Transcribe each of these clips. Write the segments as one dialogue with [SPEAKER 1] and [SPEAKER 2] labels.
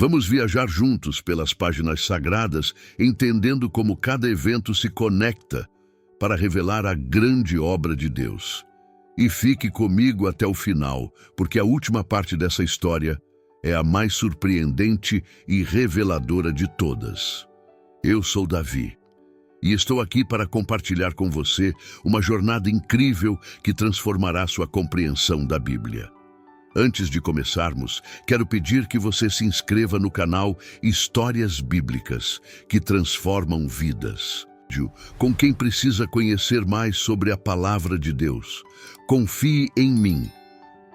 [SPEAKER 1] Vamos viajar juntos pelas páginas sagradas, entendendo como cada evento se conecta para revelar a grande obra de Deus. E fique comigo até o final, porque a última parte dessa história é a mais surpreendente e reveladora de todas. Eu sou Davi, e estou aqui para compartilhar com você uma jornada incrível que transformará sua compreensão da Bíblia. Antes de começarmos, quero pedir que você se inscreva no canal Histórias Bíblicas, que transformam vidas. Com quem precisa conhecer mais sobre a Palavra de Deus. Confie em mim.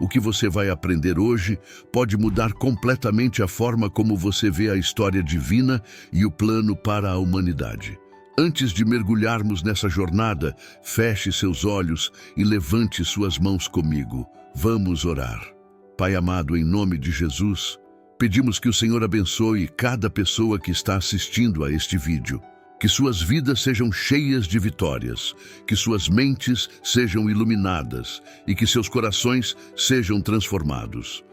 [SPEAKER 1] O que você vai aprender hoje pode mudar completamente a forma como você vê a história divina e o plano para a humanidade. Antes de mergulharmos nessa jornada, feche seus olhos e levante suas mãos comigo. Vamos orar. Pai amado, em nome de Jesus, pedimos que o Senhor abençoe cada pessoa que está assistindo a este vídeo. Que suas vidas sejam cheias de vitórias, que suas mentes sejam iluminadas e que seus corações sejam transformados.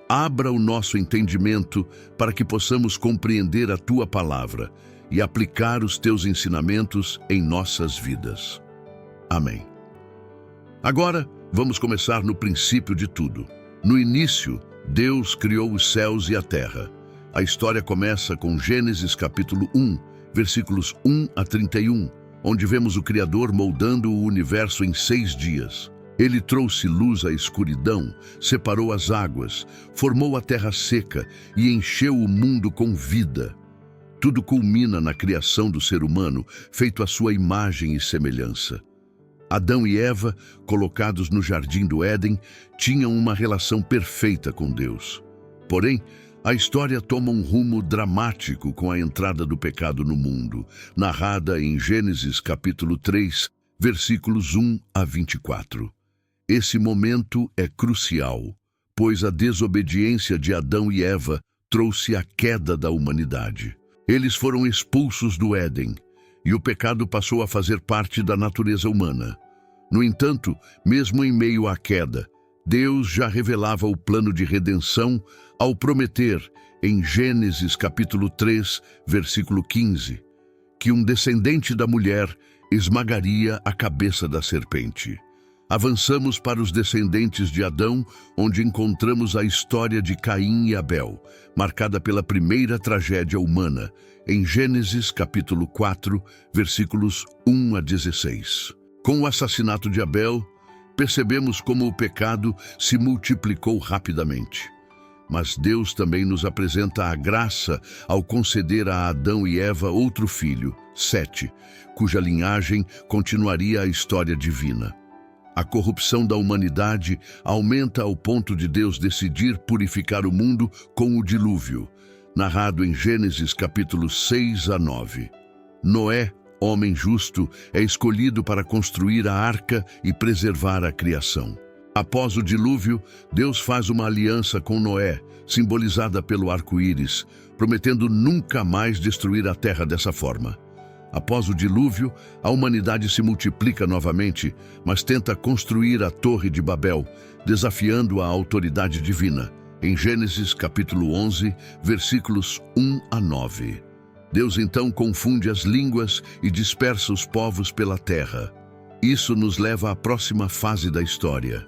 [SPEAKER 1] Abra o nosso entendimento para que possamos compreender a Tua Palavra e aplicar os Teus ensinamentos em nossas vidas. Amém. Agora, vamos começar no princípio de tudo. No início, Deus criou os céus e a terra. A história começa com Gênesis capítulo 1, versículos 1 a 31, onde vemos o Criador moldando o universo em 6 dias. Ele trouxe luz à escuridão, separou as águas, formou a terra seca e encheu o mundo com vida. Tudo culmina na criação do ser humano, feito à sua imagem e semelhança. Adão e Eva, colocados no jardim do Éden, tinham uma relação perfeita com Deus. Porém, a história toma um rumo dramático com a entrada do pecado no mundo, narrada em Gênesis capítulo 3, versículos 1 a 24. Esse momento é crucial, pois a desobediência de Adão e Eva trouxe a queda da humanidade. Eles foram expulsos do Éden, e o pecado passou a fazer parte da natureza humana. No entanto, mesmo em meio à queda, Deus já revelava o plano de redenção ao prometer, em Gênesis capítulo 3, versículo 15, que um descendente da mulher esmagaria a cabeça da serpente. Avançamos para os descendentes de Adão, onde encontramos a história de Caim e Abel, marcada pela primeira tragédia humana, em Gênesis capítulo 4, versículos 1 a 16. Com o assassinato de Abel, percebemos como o pecado se multiplicou rapidamente. Mas Deus também nos apresenta a graça ao conceder a Adão e Eva outro filho, Sete, cuja linhagem continuaria a história divina. A corrupção da humanidade aumenta ao ponto de Deus decidir purificar o mundo com o dilúvio, narrado em Gênesis capítulos 6 a 9. Noé, homem justo, é escolhido para construir a arca e preservar a criação. Após o dilúvio, Deus faz uma aliança com Noé, simbolizada pelo arco-íris, prometendo nunca mais destruir a terra dessa forma. Após o dilúvio, a humanidade se multiplica novamente, mas tenta construir a Torre de Babel, desafiando a autoridade divina, em Gênesis capítulo 11, versículos 1 a 9. Deus então confunde as línguas e dispersa os povos pela terra. Isso nos leva à próxima fase da história,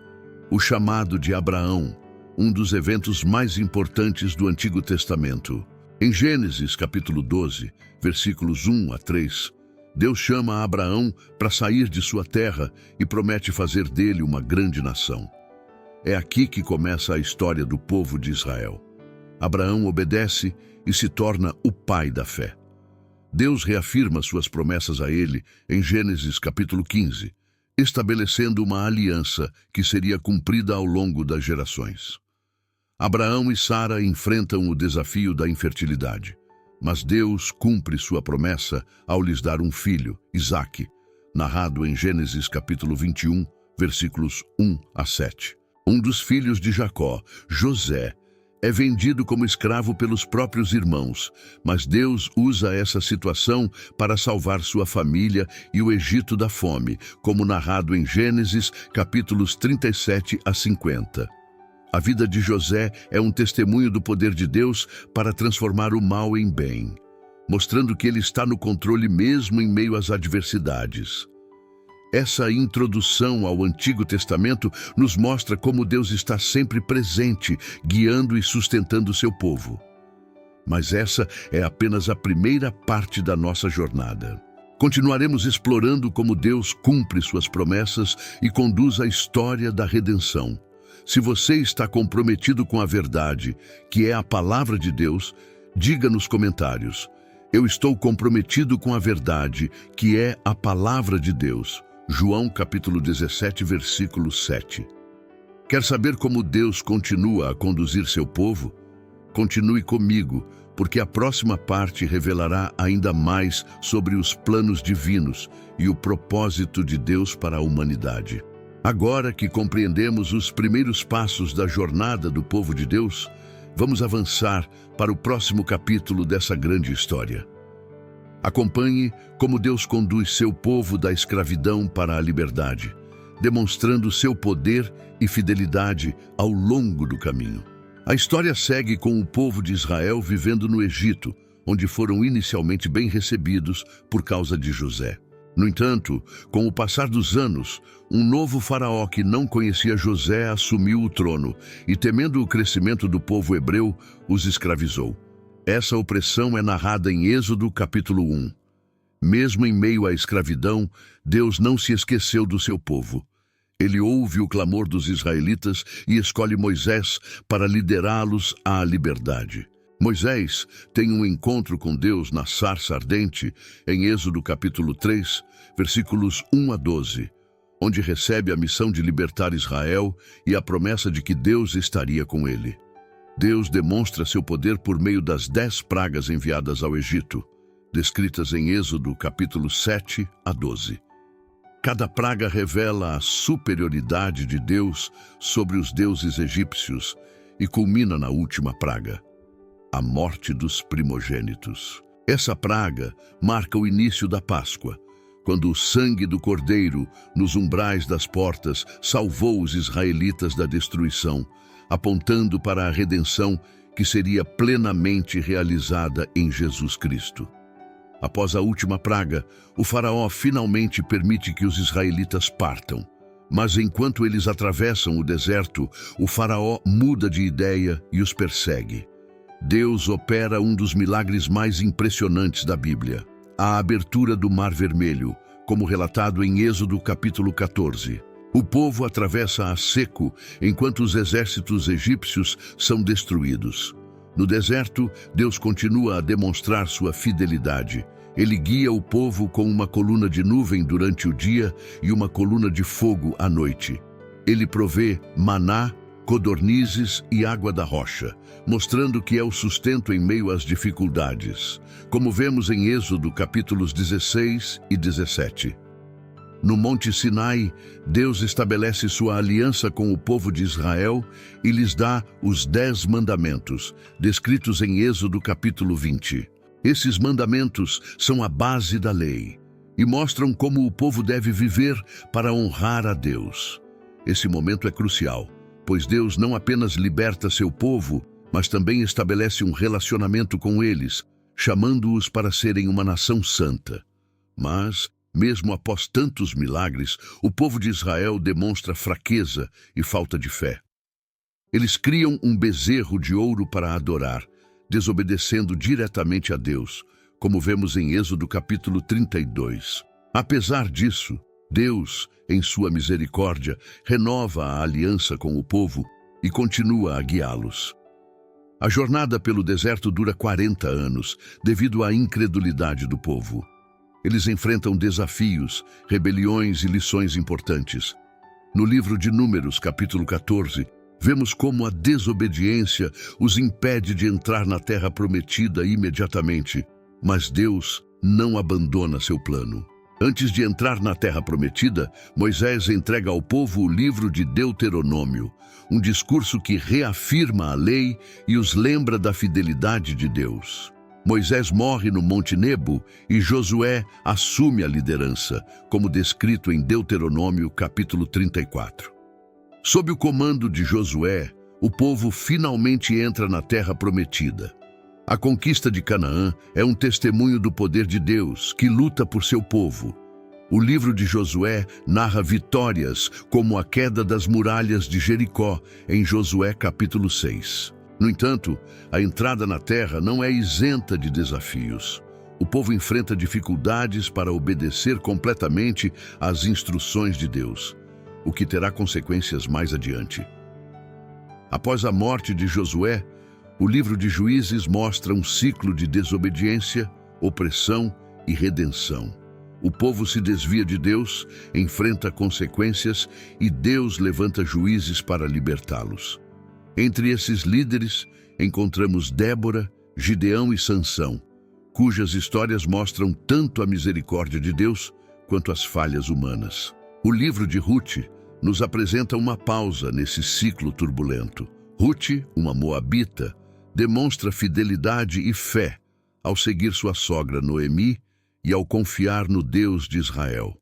[SPEAKER 1] o chamado de Abraão, um dos eventos mais importantes do Antigo Testamento. Em Gênesis capítulo 12, versículos 1 a 3, Deus chama Abraão para sair de sua terra e promete fazer dele uma grande nação. É aqui que começa a história do povo de Israel. Abraão obedece e se torna o pai da fé. Deus reafirma suas promessas a ele em Gênesis capítulo 15, estabelecendo uma aliança que seria cumprida ao longo das gerações. Abraão e Sara enfrentam o desafio da infertilidade, mas Deus cumpre sua promessa ao lhes dar um filho, Isaque, narrado em Gênesis capítulo 21, versículos 1 a 7. Um dos filhos de Jacó, José, é vendido como escravo pelos próprios irmãos, mas Deus usa essa situação para salvar sua família e o Egito da fome, como narrado em Gênesis capítulos 37 a 50. A vida de José é um testemunho do poder de Deus para transformar o mal em bem, mostrando que ele está no controle mesmo em meio às adversidades. Essa introdução ao Antigo Testamento nos mostra como Deus está sempre presente, guiando e sustentando seu povo. Mas essa é apenas a primeira parte da nossa jornada. Continuaremos explorando como Deus cumpre suas promessas e conduz a história da redenção. Se você está comprometido com a verdade, que é a palavra de Deus, diga nos comentários: eu estou comprometido com a verdade, que é a palavra de Deus. João capítulo 17, versículo 7. Quer saber como Deus continua a conduzir seu povo? Continue comigo, porque a próxima parte revelará ainda mais sobre os planos divinos e o propósito de Deus para a humanidade. Agora que compreendemos os primeiros passos da jornada do povo de Deus, vamos avançar para o próximo capítulo dessa grande história. Acompanhe como Deus conduz seu povo da escravidão para a liberdade, demonstrando seu poder e fidelidade ao longo do caminho. A história segue com o povo de Israel vivendo no Egito, onde foram inicialmente bem recebidos por causa de José. No entanto, com o passar dos anos, um novo faraó que não conhecia José assumiu o trono e, temendo o crescimento do povo hebreu, os escravizou. Essa opressão é narrada em Êxodo capítulo 1. Mesmo em meio à escravidão, Deus não se esqueceu do seu povo. Ele ouve o clamor dos israelitas e escolhe Moisés para liderá-los à liberdade. Moisés tem um encontro com Deus na sarça ardente, em Êxodo capítulo 3, versículos 1 a 12, onde recebe a missão de libertar Israel e a promessa de que Deus estaria com ele. Deus demonstra seu poder por meio das 10 pragas enviadas ao Egito, descritas em Êxodo capítulo 7 a 12. Cada praga revela a superioridade de Deus sobre os deuses egípcios e culmina na última praga, a morte dos primogênitos. Essa praga marca o início da Páscoa, quando o sangue do Cordeiro, nos umbrais das portas, salvou os israelitas da destruição, apontando para a redenção que seria plenamente realizada em Jesus Cristo. Após a última praga, o faraó finalmente permite que os israelitas partam. Mas enquanto eles atravessam o deserto, o faraó muda de ideia e os persegue. Deus opera um dos milagres mais impressionantes da Bíblia, a abertura do Mar Vermelho, como relatado em Êxodo capítulo 14. O povo atravessa a seco, enquanto os exércitos egípcios são destruídos. No deserto, Deus continua a demonstrar sua fidelidade. Ele guia o povo com uma coluna de nuvem durante o dia e uma coluna de fogo à noite. Ele provê maná, codornizes e água da rocha, mostrando que é o sustento em meio às dificuldades, como vemos em Êxodo capítulos 16 e 17. No Monte Sinai, Deus estabelece sua aliança com o povo de Israel e lhes dá os 10 mandamentos, descritos em Êxodo capítulo 20. Esses mandamentos são a base da lei e mostram como o povo deve viver para honrar a Deus. Esse momento é crucial, pois Deus não apenas liberta seu povo, mas também estabelece um relacionamento com eles, chamando-os para serem uma nação santa. Mas, mesmo após tantos milagres, o povo de Israel demonstra fraqueza e falta de fé. Eles criam um bezerro de ouro para adorar, desobedecendo diretamente a Deus, como vemos em Êxodo capítulo 32. Apesar disso, Deus, em sua misericórdia, renova a aliança com o povo e continua a guiá-los. A jornada pelo deserto dura 40 anos, devido à incredulidade do povo. Eles enfrentam desafios, rebeliões e lições importantes. No livro de Números, capítulo 14, vemos como a desobediência os impede de entrar na terra prometida imediatamente, mas Deus não abandona seu plano. Antes de entrar na terra prometida, Moisés entrega ao povo o livro de Deuteronômio, um discurso que reafirma a lei e os lembra da fidelidade de Deus. Moisés morre no Monte Nebo e Josué assume a liderança, como descrito em Deuteronômio capítulo 34. Sob o comando de Josué, o povo finalmente entra na terra prometida. A conquista de Canaã é um testemunho do poder de Deus, que luta por seu povo. O livro de Josué narra vitórias, como a queda das muralhas de Jericó, em Josué capítulo 6. No entanto, a entrada na terra não é isenta de desafios. O povo enfrenta dificuldades para obedecer completamente às instruções de Deus, o que terá consequências mais adiante. Após a morte de Josué, o livro de Juízes mostra um ciclo de desobediência, opressão e redenção. O povo se desvia de Deus, enfrenta consequências e Deus levanta juízes para libertá-los. Entre esses líderes, encontramos Débora, Gideão e Sansão, cujas histórias mostram tanto a misericórdia de Deus quanto as falhas humanas. O livro de Ruth nos apresenta uma pausa nesse ciclo turbulento. Ruth, uma moabita, demonstra fidelidade e fé ao seguir sua sogra Noemi e ao confiar no Deus de Israel.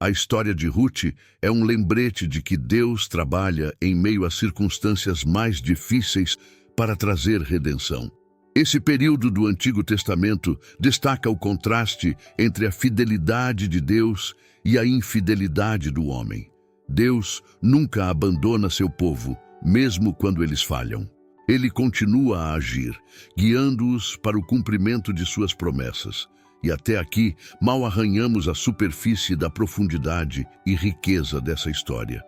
[SPEAKER 1] A história de Ruth é um lembrete de que Deus trabalha em meio às circunstâncias mais difíceis para trazer redenção. Esse período do Antigo Testamento destaca o contraste entre a fidelidade de Deus e a infidelidade do homem. Deus nunca abandona seu povo, mesmo quando eles falham. Ele continua a agir, guiando-os para o cumprimento de suas promessas. E até aqui, mal arranhamos a superfície da profundidade e riqueza dessa história.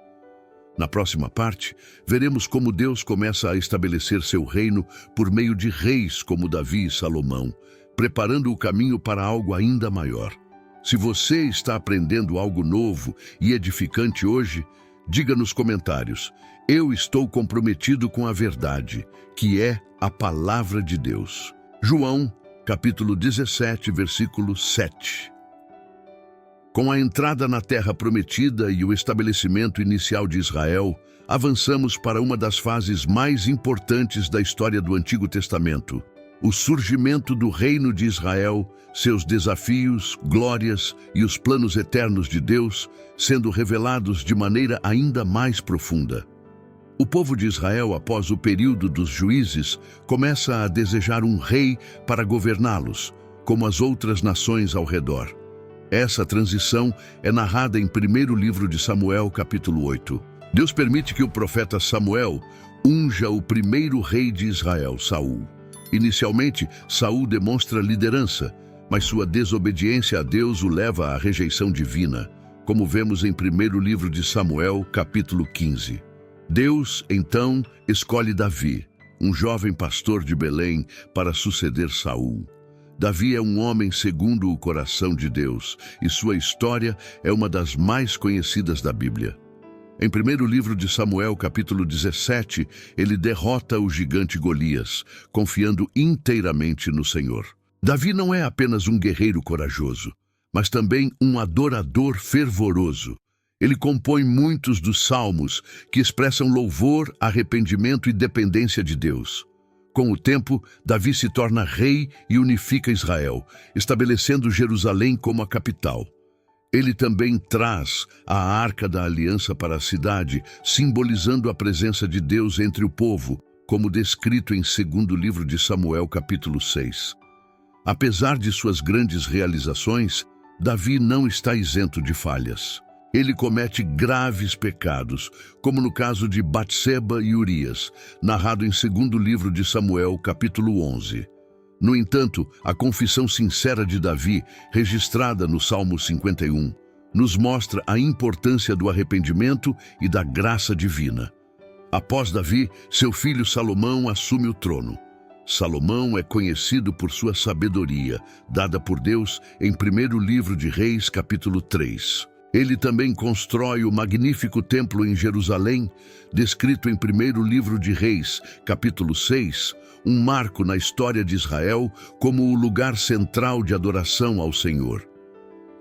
[SPEAKER 1] Na próxima parte, veremos como Deus começa a estabelecer seu reino por meio de reis como Davi e Salomão, preparando o caminho para algo ainda maior. Se você está aprendendo algo novo e edificante hoje, diga nos comentários: eu estou comprometido com a verdade, que é a palavra de Deus. João, capítulo 17, versículo 7. Com a entrada na terra prometida e o estabelecimento inicial de Israel, avançamos para uma das fases mais importantes da história do Antigo Testamento: o surgimento do reino de Israel, seus desafios, glórias e os planos eternos de Deus sendo revelados de maneira ainda mais profunda. O povo de Israel, após o período dos juízes, começa a desejar um rei para governá-los, como as outras nações ao redor. Essa transição é narrada em 1º livro de Samuel, capítulo 8. Deus permite que o profeta Samuel unja o primeiro rei de Israel, Saul. Inicialmente, Saul demonstra liderança, mas sua desobediência a Deus o leva à rejeição divina, como vemos em 1º livro de Samuel, capítulo 15. Deus, então, escolhe Davi, um jovem pastor de Belém, para suceder Saul. Davi é um homem segundo o coração de Deus, e sua história é uma das mais conhecidas da Bíblia. Em 1º livro de Samuel, capítulo 17, ele derrota o gigante Golias, confiando inteiramente no Senhor. Davi não é apenas um guerreiro corajoso, mas também um adorador fervoroso. Ele compõe muitos dos salmos que expressam louvor, arrependimento e dependência de Deus. Com o tempo, Davi se torna rei e unifica Israel, estabelecendo Jerusalém como a capital. Ele também traz a Arca da Aliança para a cidade, simbolizando a presença de Deus entre o povo, como descrito em 2º livro de Samuel, capítulo 6. Apesar de suas grandes realizações, Davi não está isento de falhas. Ele comete graves pecados, como no caso de Batseba e Urias, narrado em 2º livro de Samuel, capítulo 11. No entanto, a confissão sincera de Davi, registrada no Salmo 51, nos mostra a importância do arrependimento e da graça divina. Após Davi, seu filho Salomão assume o trono. Salomão é conhecido por sua sabedoria, dada por Deus em 1º livro de Reis, capítulo 3. Ele também constrói o magnífico templo em Jerusalém, descrito em 1º livro de Reis, capítulo 6, um marco na história de Israel como o lugar central de adoração ao Senhor.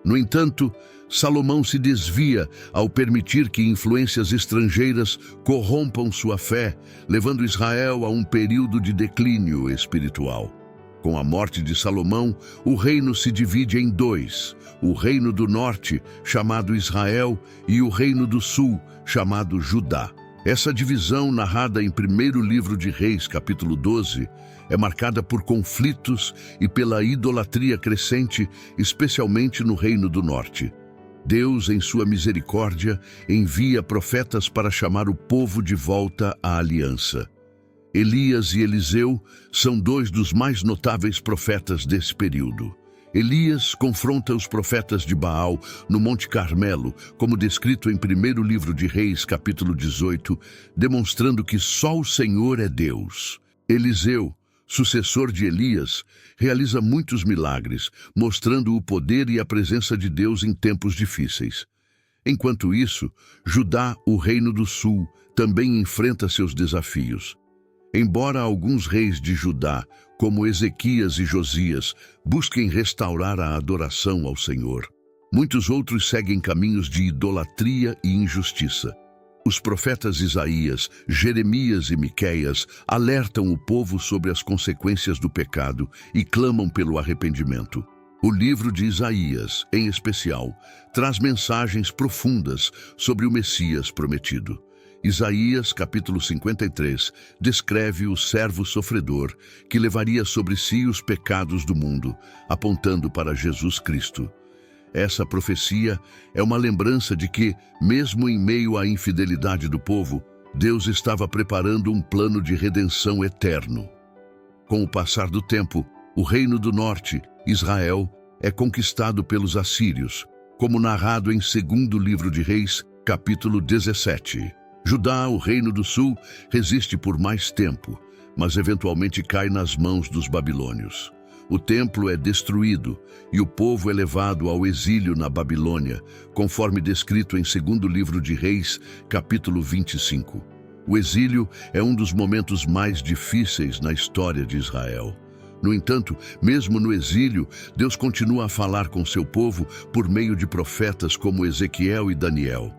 [SPEAKER 1] No entanto, Salomão se desvia ao permitir que influências estrangeiras corrompam sua fé, levando Israel a um período de declínio espiritual. Com a morte de Salomão, o reino se divide em dois: o reino do norte, chamado Israel, e o reino do sul, chamado Judá. Essa divisão, narrada em 1º livro de Reis, capítulo 12, é marcada por conflitos e pela idolatria crescente, especialmente no Reino do Norte. Deus, em sua misericórdia, envia profetas para chamar o povo de volta à aliança. Elias e Eliseu são dois dos mais notáveis profetas desse período. Elias confronta os profetas de Baal no Monte Carmelo, como descrito em 1º livro de Reis, capítulo 18, demonstrando que só o Senhor é Deus. Eliseu, sucessor de Elias, realiza muitos milagres, mostrando o poder e a presença de Deus em tempos difíceis. Enquanto isso, Judá, o reino do sul, também enfrenta seus desafios. Embora alguns reis de Judá, como Ezequias e Josias, busquem restaurar a adoração ao Senhor, muitos outros seguem caminhos de idolatria e injustiça. Os profetas Isaías, Jeremias e Miqueias alertam o povo sobre as consequências do pecado e clamam pelo arrependimento. O livro de Isaías, em especial, traz mensagens profundas sobre o Messias prometido. Isaías, capítulo 53, descreve o servo sofredor que levaria sobre si os pecados do mundo, apontando para Jesus Cristo. Essa profecia é uma lembrança de que, mesmo em meio à infidelidade do povo, Deus estava preparando um plano de redenção eterno. Com o passar do tempo, o Reino do Norte, Israel, é conquistado pelos assírios, como narrado em 2º livro de Reis, capítulo 17. Judá, o Reino do Sul, resiste por mais tempo, mas eventualmente cai nas mãos dos babilônios. O templo é destruído e o povo é levado ao exílio na Babilônia, conforme descrito em 2º livro de Reis, capítulo 25. O exílio é um dos momentos mais difíceis na história de Israel. No entanto, mesmo no exílio, Deus continua a falar com seu povo por meio de profetas como Ezequiel e Daniel.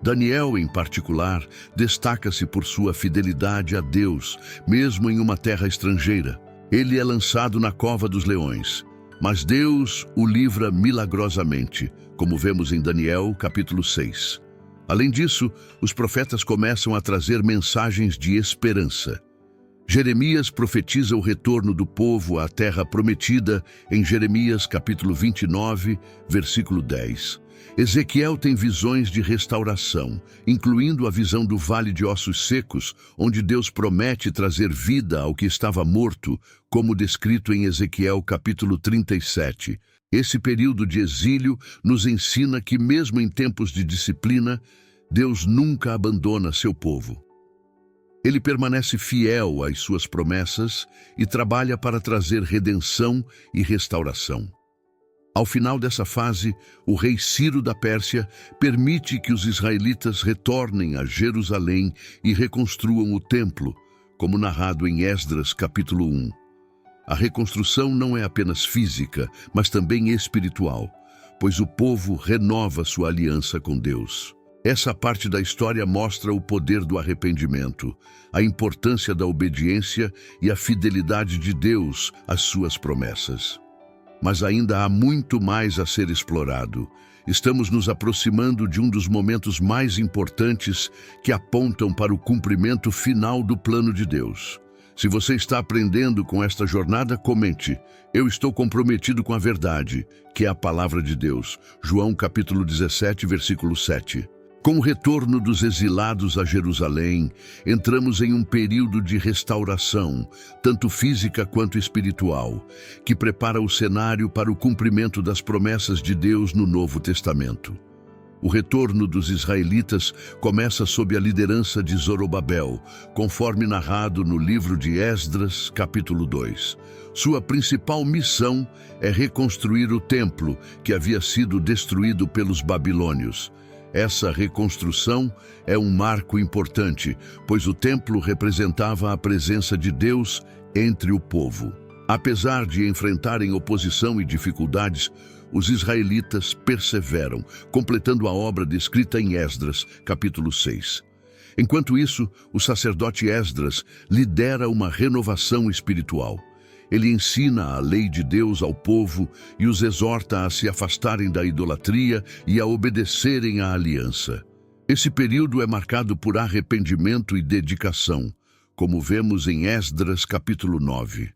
[SPEAKER 1] Daniel, em particular, destaca-se por sua fidelidade a Deus, mesmo em uma terra estrangeira. Ele é lançado na cova dos leões, mas Deus o livra milagrosamente, como vemos em Daniel, capítulo 6. Além disso, os profetas começam a trazer mensagens de esperança. Jeremias profetiza o retorno do povo à terra prometida em Jeremias, capítulo 29, versículo 10. Ezequiel tem visões de restauração, incluindo a visão do Vale de Ossos Secos, onde Deus promete trazer vida ao que estava morto, como descrito em Ezequiel capítulo 37. Esse período de exílio nos ensina que, mesmo em tempos de disciplina, Deus nunca abandona seu povo. Ele permanece fiel às suas promessas e trabalha para trazer redenção e restauração. Ao final dessa fase, o rei Ciro da Pérsia permite que os israelitas retornem a Jerusalém e reconstruam o templo, como narrado em Esdras, capítulo 1. A reconstrução não é apenas física, mas também espiritual, pois o povo renova sua aliança com Deus. Essa parte da história mostra o poder do arrependimento, a importância da obediência e a fidelidade de Deus às suas promessas. Mas ainda há muito mais a ser explorado. Estamos nos aproximando de um dos momentos mais importantes que apontam para o cumprimento final do plano de Deus. Se você está aprendendo com esta jornada, comente. Eu estou comprometido com a verdade, que é a palavra de Deus. João capítulo 17, versículo 7. Com o retorno dos exilados a Jerusalém, entramos em um período de restauração, tanto física quanto espiritual, que prepara o cenário para o cumprimento das promessas de Deus no Novo Testamento. O retorno dos israelitas começa sob a liderança de Zorobabel, conforme narrado no livro de Esdras, capítulo 2. Sua principal missão é reconstruir o templo que havia sido destruído pelos babilônios. Essa reconstrução é um marco importante, pois o templo representava a presença de Deus entre o povo. Apesar de enfrentarem oposição e dificuldades, os israelitas perseveram, completando a obra descrita em Esdras, capítulo 6. Enquanto isso, o sacerdote Esdras lidera uma renovação espiritual. Ele ensina a lei de Deus ao povo e os exorta a se afastarem da idolatria e a obedecerem à aliança. Esse período é marcado por arrependimento e dedicação, como vemos em Esdras capítulo 9.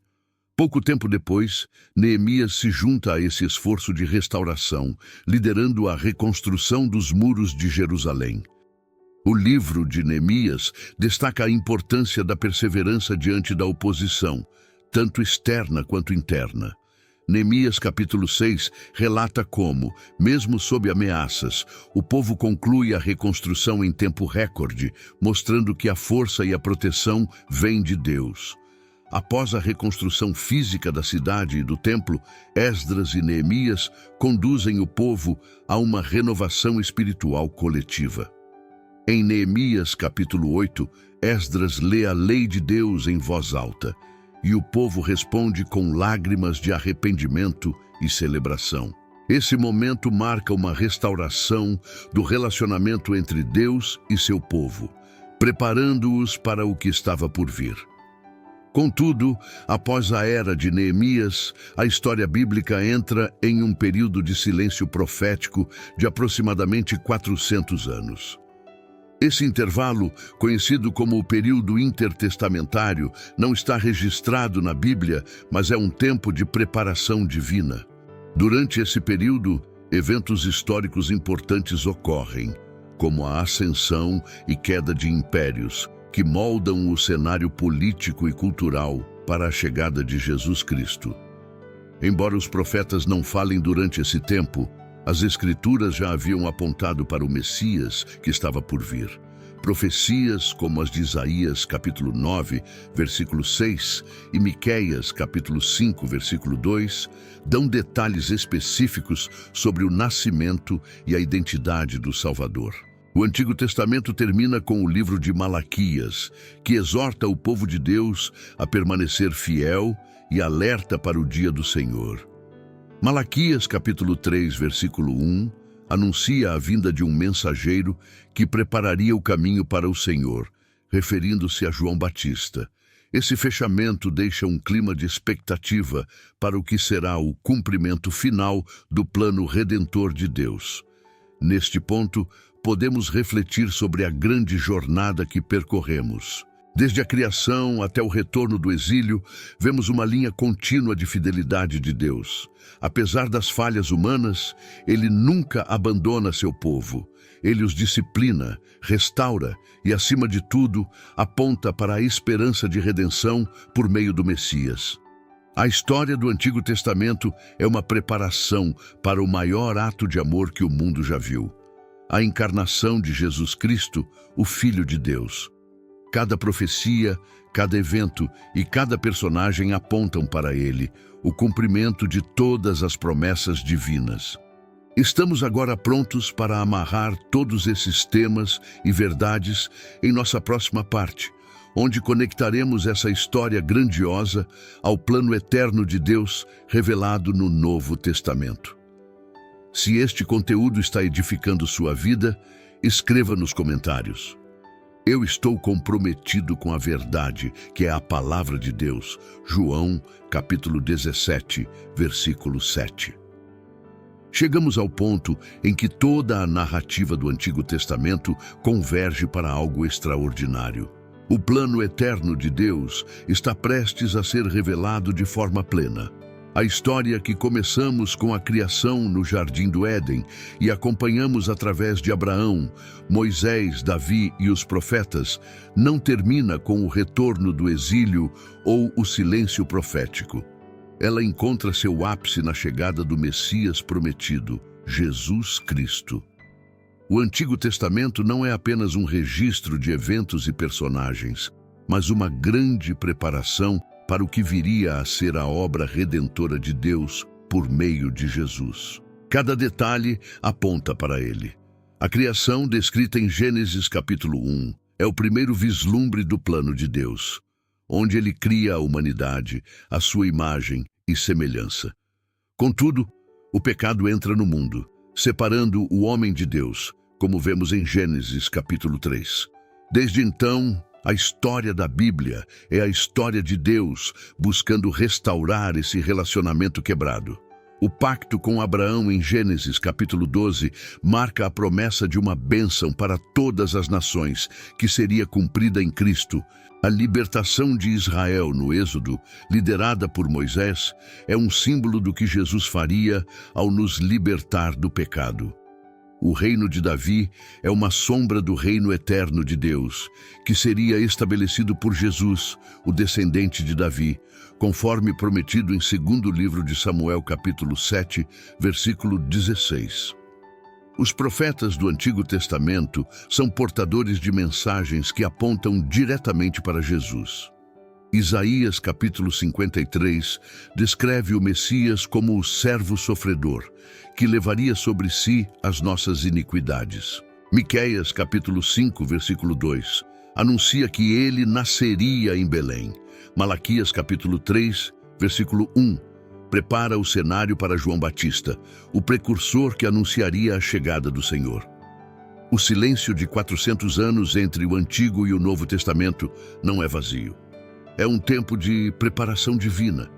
[SPEAKER 1] Pouco tempo depois, Neemias se junta a esse esforço de restauração, liderando a reconstrução dos muros de Jerusalém. O livro de Neemias destaca a importância da perseverança diante da oposição, tanto externa quanto interna. Neemias capítulo 6 relata como, mesmo sob ameaças, o povo conclui a reconstrução em tempo recorde, mostrando que a força e a proteção vêm de Deus. Após a reconstrução física da cidade e do templo, Esdras e Neemias conduzem o povo a uma renovação espiritual coletiva. Em Neemias capítulo 8, Esdras lê a lei de Deus em voz alta, e o povo responde com lágrimas de arrependimento e celebração. Esse momento marca uma restauração do relacionamento entre Deus e seu povo, preparando-os para o que estava por vir. Contudo, após a era de Neemias, a história bíblica entra em um período de silêncio profético de aproximadamente 400 anos. Esse intervalo, conhecido como o período intertestamentário, não está registrado na Bíblia, mas é um tempo de preparação divina. Durante esse período, eventos históricos importantes ocorrem, como a ascensão e queda de impérios, que moldam o cenário político e cultural para a chegada de Jesus Cristo. Embora os profetas não falem durante esse tempo, as Escrituras já haviam apontado para o Messias que estava por vir. Profecias como as de Isaías, capítulo 9, versículo 6, e Miqueias, capítulo 5, versículo 2, dão detalhes específicos sobre o nascimento e a identidade do Salvador. O Antigo Testamento termina com o livro de Malaquias, que exorta o povo de Deus a permanecer fiel e alerta para o dia do Senhor. Malaquias capítulo 3, versículo 1, anuncia a vinda de um mensageiro que prepararia o caminho para o Senhor, referindo-se a João Batista. Esse fechamento deixa um clima de expectativa para o que será o cumprimento final do plano redentor de Deus. Neste ponto, podemos refletir sobre a grande jornada que percorremos. Desde a criação até o retorno do exílio, vemos uma linha contínua de fidelidade de Deus. Apesar das falhas humanas, Ele nunca abandona seu povo. Ele os disciplina, restaura e, acima de tudo, aponta para a esperança de redenção por meio do Messias. A história do Antigo Testamento é uma preparação para o maior ato de amor que o mundo já viu: a encarnação de Jesus Cristo, o Filho de Deus. Cada profecia, cada evento e cada personagem apontam para ele, o cumprimento de todas as promessas divinas. Estamos agora prontos para amarrar todos esses temas e verdades em nossa próxima parte, onde conectaremos essa história grandiosa ao plano eterno de Deus revelado no Novo Testamento. Se este conteúdo está edificando sua vida, escreva nos comentários. Eu estou comprometido com a verdade, que é a palavra de Deus. João, capítulo 17, versículo 7. Chegamos ao ponto em que toda a narrativa do Antigo Testamento converge para algo extraordinário. O plano eterno de Deus está prestes a ser revelado de forma plena. A história que começamos com a criação no Jardim do Éden e acompanhamos através de Abraão, Moisés, Davi e os profetas, não termina com o retorno do exílio ou o silêncio profético. Ela encontra seu ápice na chegada do Messias prometido, Jesus Cristo. O Antigo Testamento não é apenas um registro de eventos e personagens, mas uma grande preparação para o que viria a ser a obra redentora de Deus por meio de Jesus. Cada detalhe aponta para ele. A criação, descrita em Gênesis capítulo 1, é o primeiro vislumbre do plano de Deus, onde ele cria a humanidade, à sua imagem e semelhança. Contudo, o pecado entra no mundo, separando o homem de Deus, como vemos em Gênesis capítulo 3. Desde então, a história da Bíblia é a história de Deus buscando restaurar esse relacionamento quebrado. O pacto com Abraão em Gênesis capítulo 12 marca a promessa de uma bênção para todas as nações, que seria cumprida em Cristo. A libertação de Israel no Êxodo, liderada por Moisés, é um símbolo do que Jesus faria ao nos libertar do pecado. O reino de Davi é uma sombra do reino eterno de Deus, que seria estabelecido por Jesus, o descendente de Davi, conforme prometido em 2º livro de Samuel, capítulo 7, versículo 16. Os profetas do Antigo Testamento são portadores de mensagens que apontam diretamente para Jesus. Isaías, capítulo 53, descreve o Messias como o servo sofredor, que levaria sobre si as nossas iniquidades. Miqueias, capítulo 5, versículo 2, anuncia que ele nasceria em Belém. Malaquias, capítulo 3, versículo 1, prepara o cenário para João Batista, o precursor que anunciaria a chegada do Senhor. O silêncio de 400 anos entre o Antigo e o Novo Testamento não é vazio. É um tempo de preparação divina.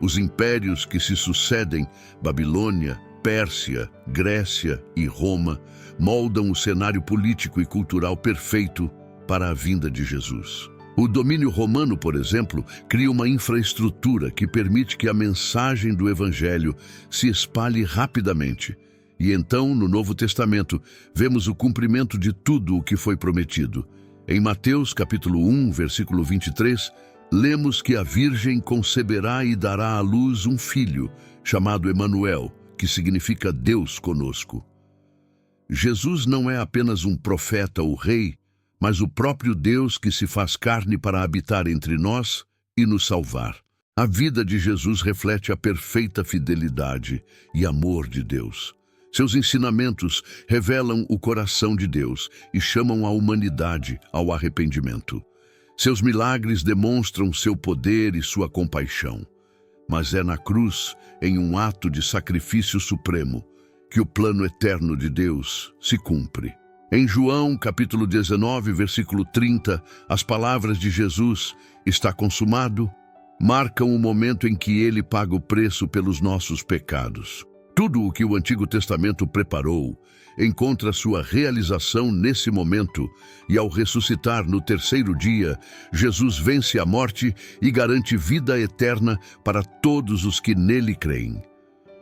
[SPEAKER 1] Os impérios que se sucedem, Babilônia, Pérsia, Grécia e Roma, moldam o cenário político e cultural perfeito para a vinda de Jesus. O domínio romano, por exemplo, cria uma infraestrutura que permite que a mensagem do Evangelho se espalhe rapidamente. E então, no Novo Testamento, vemos o cumprimento de tudo o que foi prometido. Em Mateus, capítulo 1, versículo 23, lemos que a Virgem conceberá e dará à luz um filho, chamado Emanuel, que significa Deus conosco. Jesus não é apenas um profeta ou rei, mas o próprio Deus que se faz carne para habitar entre nós e nos salvar. A vida de Jesus reflete a perfeita fidelidade e amor de Deus. Seus ensinamentos revelam o coração de Deus e chamam a humanidade ao arrependimento. Seus milagres demonstram seu poder e sua compaixão. Mas é na cruz, em um ato de sacrifício supremo, que o plano eterno de Deus se cumpre. Em João, capítulo 19, versículo 30, as palavras de Jesus, "Está consumado", marcam o momento em que ele paga o preço pelos nossos pecados. Tudo o que o Antigo Testamento preparou encontra sua realização nesse momento, e ao ressuscitar no terceiro dia, Jesus vence a morte e garante vida eterna para todos os que nele creem.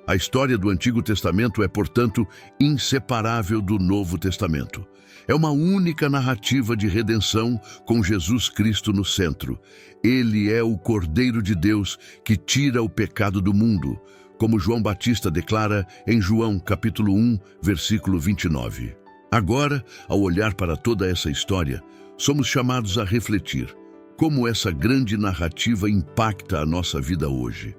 [SPEAKER 1] A história do Antigo Testamento é, portanto, inseparável do Novo Testamento. É uma única narrativa de redenção com Jesus Cristo no centro. Ele é o Cordeiro de Deus que tira o pecado do mundo, como João Batista declara em João capítulo 1, versículo 29. Agora, ao olhar para toda essa história, somos chamados a refletir como essa grande narrativa impacta a nossa vida hoje.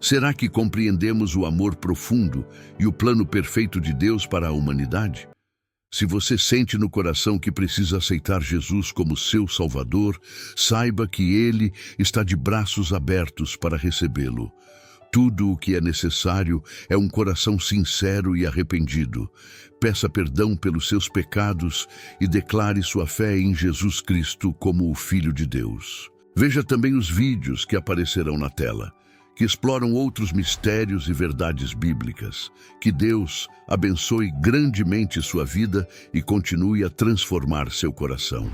[SPEAKER 1] Será que compreendemos o amor profundo e o plano perfeito de Deus para a humanidade? Se você sente no coração que precisa aceitar Jesus como seu Salvador, saiba que Ele está de braços abertos para recebê-lo. Tudo o que é necessário é um coração sincero e arrependido. Peça perdão pelos seus pecados e declare sua fé em Jesus Cristo como o Filho de Deus. Veja também os vídeos que aparecerão na tela, que exploram outros mistérios e verdades bíblicas. Que Deus abençoe grandemente sua vida e continue a transformar seu coração.